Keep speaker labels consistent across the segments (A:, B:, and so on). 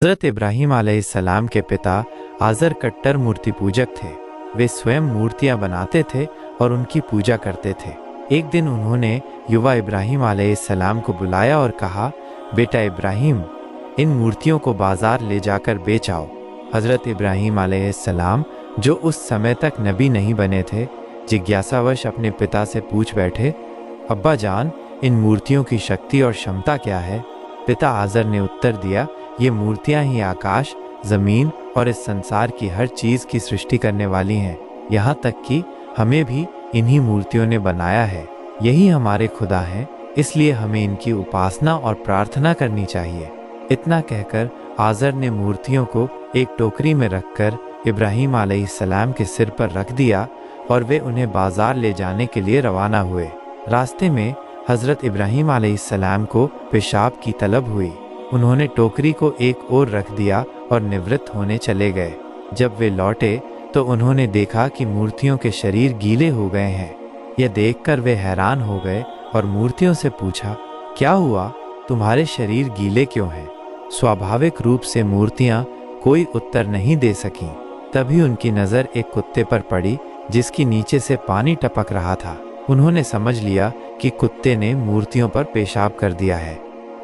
A: हज़रत इब्राहीम अलैहिस्सलाम के पिता आज़र कट्टर मूर्ति पूजक थे। वे स्वयं मूर्तियां बनाते थे और उनकी पूजा करते थे। एक दिन उन्होंने युवा इब्राहीम अलैहिस्सलाम को बुलाया और कहा, बेटा इब्राहीम, इन मूर्तियों को बाजार ले जाकर बेच आओ। हज़रत इब्राहीम अलैहिस्सलाम, जो उस समय तक नबी नहीं बने थे, जिज्ञासावश अपने पिता से पूछ बैठे, अब्बा जान, इन मूर्तियों की शक्ति और क्षमता क्या है? पिता आज़र ने उत्तर दिया, ये मूर्तियां ही आकाश, ज़मीन और इस संसार की हर चीज़ की सृष्टि करने वाली हैं। यहाँ तक कि हमें भी इन्हीं मूर्तियों ने बनाया है। यही हमारे खुदा हैं, इसलिए हमें इनकी उपासना और प्रार्थना करनी चाहिए। इतना कहकर आज़र ने मूर्तियों को एक टोकरी में रखकर इब्राहीम अलैहिस्सलाम के सिर पर रख दिया और वे उन्हें बाजार ले जाने के लिए रवाना हुए। रास्ते में हज़रत इब्राहीम अलैहिस्सलाम को पेशाब की तलब हुई। उन्होंने टोकरी को एक ओर रख दिया और निवृत्त होने चले गए। जब वे लौटे तो उन्होंने देखा कि मूर्तियों के शरीर गीले हो गए हैं। यह देखकर वे हैरान हो गए और मूर्तियों से पूछा, क्या हुआ, तुम्हारे शरीर गीले क्यों हैं? स्वाभाविक रूप से मूर्तियां कोई उत्तर नहीं दे सकीं। तभी उनकी नज़र एक कुत्ते पर पड़ी जिसकी नीचे से पानी टपक रहा था। उन्होंने समझ लिया कि कुत्ते ने मूर्तियों पर पेशाब कर दिया है।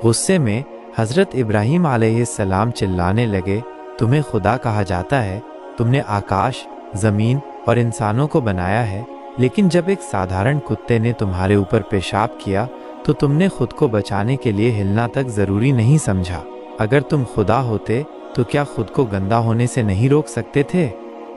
A: गुस्से में हज़रत इब्राहीम अलैहिस्सलाम चिल्लाने लगे, तुम्हें खुदा कहा जाता है, तुमने आकाश, ज़मीन और इंसानों को बनाया है, लेकिन जब एक साधारण कुत्ते ने तुम्हारे ऊपर पेशाब किया तो तुमने खुद को बचाने के लिए हिलना तक ज़रूरी नहीं समझा। अगर तुम खुदा होते तो क्या खुद को गंदा होने से नहीं रोक सकते थे?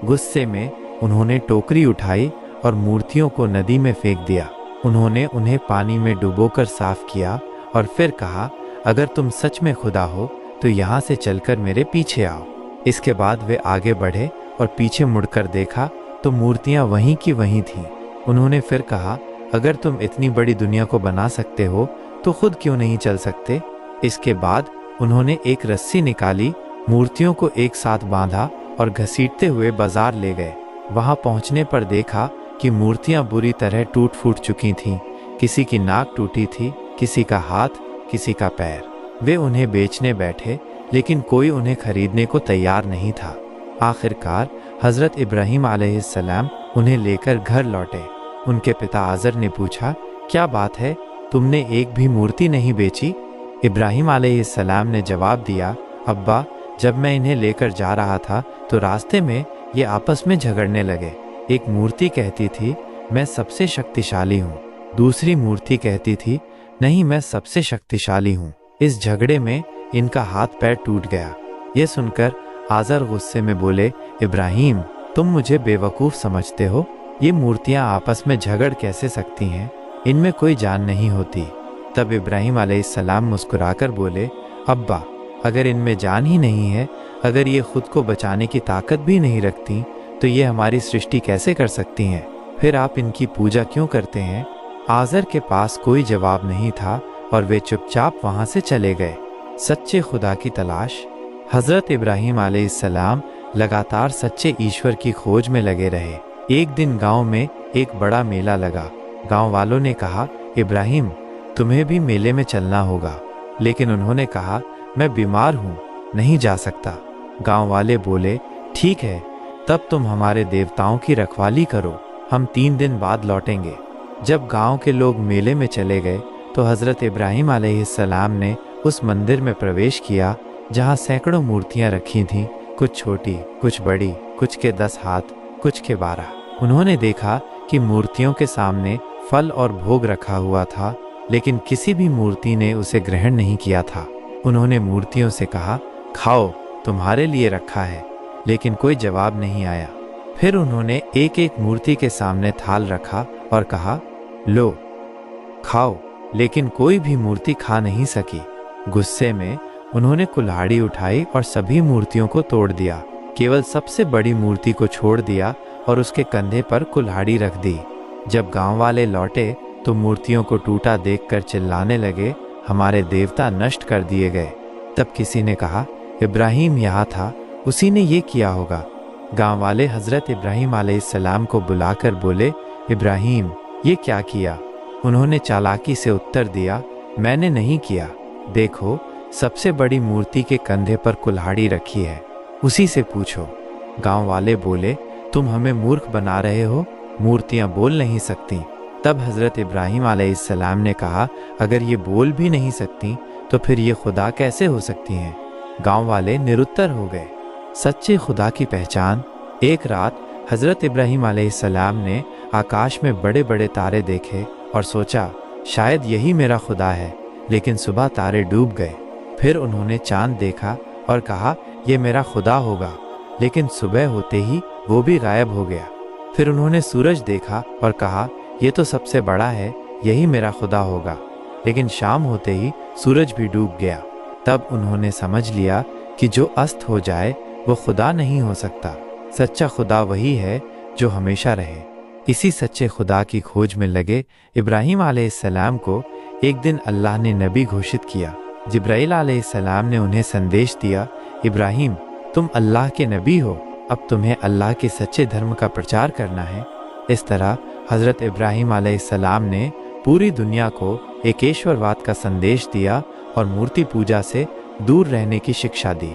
A: गुस्से में उन्होंने टोकरी उठाई और मूर्तियों को नदी में फेंक दिया। उन्होंने उन्हें पानी में डुबोकर साफ किया और फिर कहा, अगर तुम सच में खुदा हो तो यहाँ से चलकर मेरे पीछे आओ। इसके बाद वे आगे बढ़े और पीछे मुड़कर देखा तो मूर्तियाँ वहीं की वहीं थीं। उन्होंने फिर कहा, अगर तुम इतनी बड़ी दुनिया को बना सकते हो तो खुद क्यों नहीं चल सकते? इसके बाद उन्होंने एक रस्सी निकाली, मूर्तियों को एक साथ बांधा और घसीटते हुए बाजार ले गए। वहाँ पहुँचने पर देखा कि मूर्तियाँ बुरी तरह टूट फूट चुकी थीं। किसी की नाक टूटी थी, किसी का हाथ, किसी का पैर। वे उन्हें बेचने बैठे, लेकिन कोई उन्हें खरीदने को तैयार नहीं था। आखिरकार हज़रत इब्राहीम अलैहिस्सलाम उन्हें लेकर घर लौटे। उनके पिता आज़र ने पूछा, क्या बात है, तुमने एक भी मूर्ति नहीं बेची? इब्राहीम अलैहिस्सलाम ने जवाब दिया, अब्बा, जब मैं इन्हें लेकर जा रहा था तो रास्ते में ये आपस में झगड़ने लगे। एक मूर्ति कहती थी, मैं सबसे शक्तिशाली हूँ। दूसरी मूर्ति कहती थी, नहीं, मैं सबसे शक्तिशाली हूँ। इस झगड़े में इनका हाथ पैर टूट गया। ये सुनकर आज़र गुस्से में बोले, इब्राहीम, तुम मुझे बेवकूफ़ समझते हो? ये मूर्तियाँ आपस में झगड़ कैसे सकती हैं? इनमें कोई जान नहीं होती। तब इब्राहीम अलैहिस्सलाम मुस्कुराकर बोले, अब्बा, अगर इनमें जान ही नहीं है, अगर ये खुद को बचाने की ताकत भी नहीं रखती, तो ये हमारी सृष्टि कैसे कर सकती हैं? फिर आप इनकी पूजा क्यों करते हैं? आज़र के पास कोई जवाब नहीं था और वे चुपचाप वहाँ से चले गए। सच्चे खुदा की तलाश। हज़रत इब्राहीम अलैहिस्सलाम लगातार सच्चे ईश्वर की खोज में लगे रहे। एक दिन गांव में एक बड़ा मेला लगा। गांव वालों ने कहा, इब्राहीम, तुम्हें भी मेले में चलना होगा। लेकिन उन्होंने कहा, मैं बीमार हूँ, नहीं जा सकता। गांव वाले बोले, ठीक है, तब तुम हमारे देवताओं की रखवाली करो, हम 3 दिन बाद लौटेंगे। जब गांव के लोग मेले में चले गए तो हज़रत इब्राहीम अलैहिस्सलाम ने उस मंदिर में प्रवेश किया जहां सैकड़ों मूर्तियां रखी थीं, कुछ छोटी, कुछ बड़ी, कुछ के 10 हाथ, कुछ के 12। उन्होंने देखा कि मूर्तियों के सामने फल और भोग रखा हुआ था, लेकिन किसी भी मूर्ति ने उसे ग्रहण नहीं किया था। उन्होंने मूर्तियों से कहा, खाओ, तुम्हारे लिए रखा है, लेकिन कोई जवाब नहीं आया। फिर उन्होंने एक एक मूर्ति के सामने थाल रखा और कहा, लो, खाओ, लेकिन कोई भी मूर्ति खा नहीं सकी। गुस्से में उन्होंने कुल्हाड़ी उठाई और सभी मूर्तियों को तोड़ दिया। केवल सबसे बड़ी मूर्ति को छोड़ दिया और उसके कंधे पर कुल्हाड़ी रख दी। जब गांव वाले लौटे तो मूर्तियों को टूटा देखकर चिल्लाने लगे, हमारे देवता नष्ट कर दिए गए। तब किसी ने कहा, इब्राहीम यहाँ था, उसी ने ये किया होगा। गांव वाले हज़रत इब्राहीम अलैहिस्सलाम को बुलाकर बोले, इब्राहीम, ये क्या किया? उन्होंने चालाकी से उत्तर दिया, मैंने नहीं किया। देखो, सबसे बड़ी मूर्ति के कंधे पर कुल्हाड़ी रखी है, उसी से पूछो। गांव वाले बोले, तुम हमें मूर्ख बना रहे हो, मूर्तियां बोल नहीं सकती। तब हज़रत इब्राहीम अलैहिस्सलाम ने कहा, अगर ये बोल भी नहीं सकती तो फिर ये खुदा कैसे हो सकती हैं? गांव वाले निरुत्तर हो गए। सच्चे खुदा की पहचान। एक रात हज़रत इब्राहीम अलैहिस्सलाम ने आकाश में बड़े बड़े तारे देखे और सोचा, शायद यही मेरा खुदा है। लेकिन सुबह तारे डूब गए। फिर उन्होंने चांद देखा और कहा, यह मेरा खुदा होगा। लेकिन सुबह होते ही वो भी गायब हो गया। फिर उन्होंने सूरज देखा और कहा, यह तो सबसे बड़ा है, यही मेरा खुदा होगा। लेकिन शाम होते ही सूरज भी डूब गया। तब उन्होंने समझ लिया कि जो अस्त हो जाए वो खुदा नहीं हो सकता। सच्चा खुदा वही है जो हमेशा रहे। इसी सच्चे खुदा की खोज में लगे इब्राहीम अलैहिस्सलाम को एक दिन अल्लाह ने नबी घोषित किया। जिब्राईल अलैहिस्सलाम ने उन्हें संदेश दिया, इब्राहीम, तुम अल्लाह के नबी हो, अब तुम्हें अल्लाह के सच्चे धर्म का प्रचार करना है। इस तरह हज़रत इब्राहीम अलैहिस्सलाम ने पूरी दुनिया को एकेश्वरवाद का संदेश दिया और मूर्ति पूजा से दूर रहने की शिक्षा दी।